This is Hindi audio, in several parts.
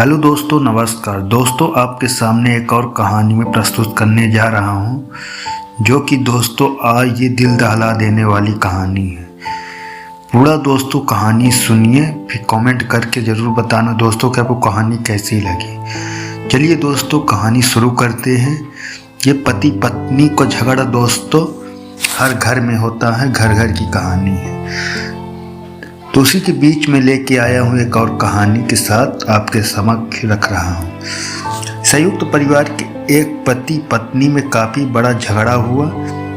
हेलो दोस्तों, नमस्कार दोस्तों। आपके सामने एक और कहानी में प्रस्तुत करने जा रहा हूं, जो कि दोस्तों आज ये दिल दहला देने वाली कहानी है। पूरा दोस्तों कहानी सुनिए, फिर कमेंट करके ज़रूर बताना दोस्तों कि आपको कहानी कैसी लगी। चलिए दोस्तों कहानी शुरू करते हैं। ये पति पत्नी का झगड़ा दोस्तों हर घर में होता है, घर घर की कहानी है। तो उसी के बीच में लेके आया हूँ एक और कहानी के साथ आपके समक्ष रख रहा हूँ। संयुक्त परिवार के एक पति पत्नी में काफ़ी बड़ा झगड़ा हुआ।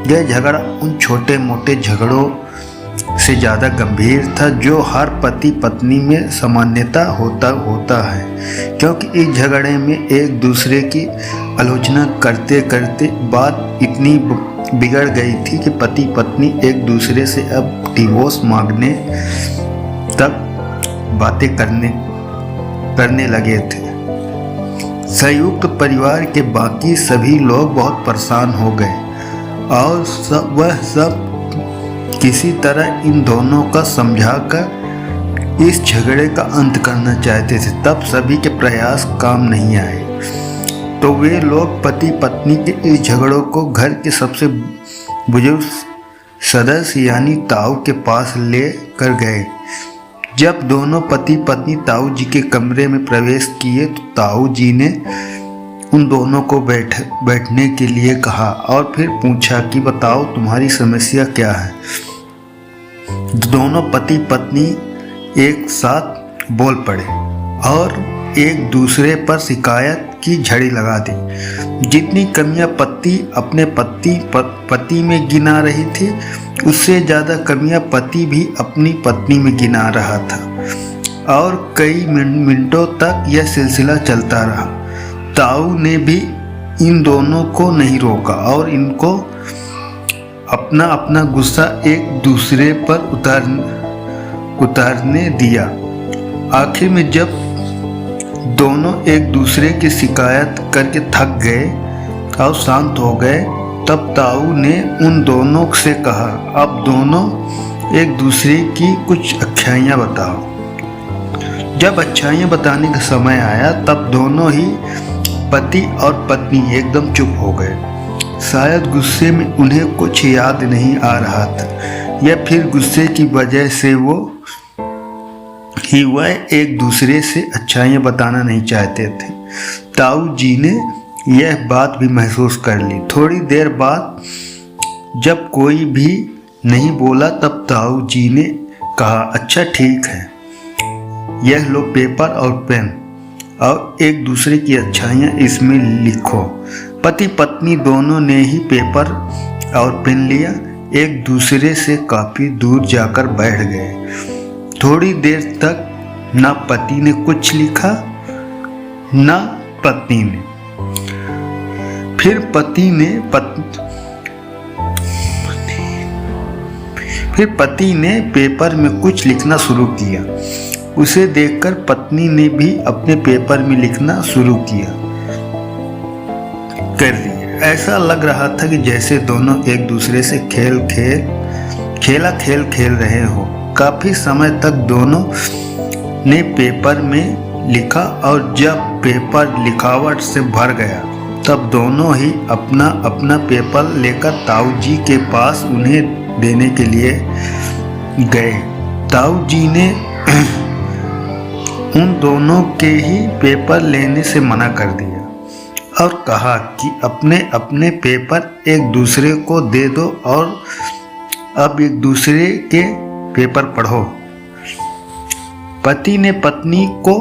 यह झगड़ा उन छोटे मोटे झगड़ों से ज़्यादा गंभीर था जो हर पति पत्नी में सामान्यता होता है, क्योंकि इस झगड़े में एक दूसरे की आलोचना करते करते बात इतनी बिगड़ गई थी कि पति पत्नी एक दूसरे से अब डिवोर्स मांगने तक बातें करने लगे थे। संयुक्त परिवार के बाकी सभी लोग बहुत परेशान हो गए और वह सब किसी तरह इन दोनों का समझाकर इस झगड़े का अंत करना चाहते थे। तब सभी के प्रयास काम नहीं आए, तो वे लोग पति पत्नी के इस झगड़ों को घर के सबसे बुजुर्ग सदस्य यानी ताऊ के पास ले कर गए। जब दोनों पति पत्नी ताऊ जी के कमरे में प्रवेश किए तो ताऊ जी ने उन दोनों को बैठने के लिए कहा और फिर पूछा कि बताओ तुम्हारी समस्या क्या है। दोनों पति पत्नी एक साथ बोल पड़े और एक दूसरे पर शिकायत की झड़ी लगा दी। जितनी कमियां पति अपने पति में गिना रही थी, उससे ज़्यादा कमियां पति भी अपनी पत्नी में गिना रहा था और कई मिनटों तक यह सिलसिला चलता रहा। ताऊ ने भी इन दोनों को नहीं रोका और इनको अपना अपना गुस्सा एक दूसरे पर उतारने दिया। आखिर में जब दोनों एक दूसरे की शिकायत करके थक गए और शांत हो गए, तब ताऊ ने उन दोनों से कहा, अब दोनों एक दूसरे की कुछ अच्छाइयाँ बताओ। जब अच्छाइयाँ बताने का समय आया तब दोनों ही पति और पत्नी एकदम चुप हो गए। शायद गुस्से में उन्हें कुछ याद नहीं आ रहा था या फिर गुस्से की वजह से वह एक दूसरे से अच्छाइयाँ बताना नहीं चाहते थे। ताऊ जी ने यह बात भी महसूस कर ली। थोड़ी देर बाद जब कोई भी नहीं बोला तब ताऊ जी ने कहा, अच्छा ठीक है, यह लो पेपर और पेन और एक दूसरे की अच्छाइयाँ इसमें लिखो। पति पत्नी दोनों ने ही पेपर और पेन लिया, एक दूसरे से काफ़ी दूर जाकर बैठ गए। थोड़ी देर तक ना पति ने कुछ लिखा ना पत्नी ने। फिर पति ने पेपर में कुछ लिखना शुरू किया। उसे देखकर पत्नी ने भी अपने पेपर में लिखना शुरू कर दिया। ऐसा लग रहा था कि जैसे दोनों एक दूसरे से खेल रहे हो। काफी समय तक दोनों ने पेपर में लिखा और जब पेपर लिखावट से भर गया तब दोनों ही अपना अपना पेपर लेकर ताऊ जी के पास उन्हें देने के लिए गए। ताऊ जी ने उन दोनों के ही पेपर लेने से मना कर दिया और कहा कि अपने अपने पेपर एक दूसरे को दे दो और अब एक दूसरे के पेपर पढ़ो। पति ने पत्नी को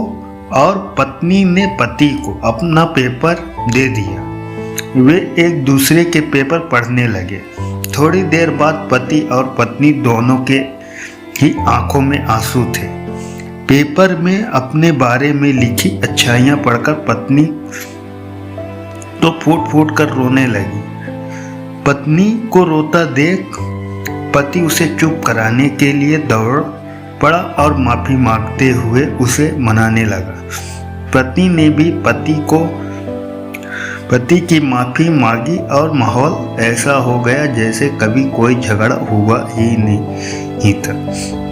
और पत्नी ने पति को अपना पेपर दे दिया। वे एक दूसरे के पेपर पढ़ने लगे। थोड़ी देर बाद पति और पत्नी दोनों के ही आंखों में आंसू थे। पेपर में अपने बारे में लिखी अच्छाइयाँ पढ़कर पत्नी तो फूट फूट कर रोने लगी। पत्नी को रोता देख पति उसे चुप कराने के लिए दौड़ पड़ा और माफ़ी मांगते हुए उसे मनाने लगा। पत्नी ने भी पति की माफ़ी मांगी और माहौल ऐसा हो गया जैसे कभी कोई झगड़ा हुआ ही नहीं था।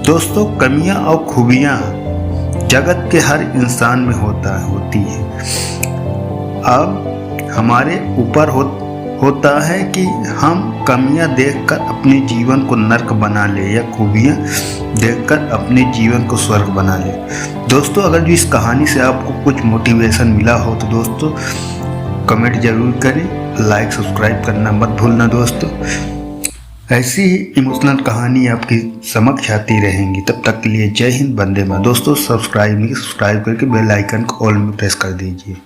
दोस्तों, कमियां और खूबियां जगत के हर इंसान में होती है। अब हमारे ऊपर होता है कि हम कमियां देखकर अपने जीवन को नर्क बना ले या खूबियां देखकर अपने जीवन को स्वर्ग बना ले। दोस्तों, अगर जो इस कहानी से आपको कुछ मोटिवेशन मिला हो तो दोस्तों कमेंट जरूर करें, लाइक सब्सक्राइब करना मत भूलना। दोस्तों, ऐसी ही इमोशनल कहानी आपकी समक्ष आती रहेंगी। तब तक के लिए जय हिंद, वंदे मातरम। दोस्तों, सब्सक्राइब करके बेल आइकन को ऑल में प्रेस कर दीजिए।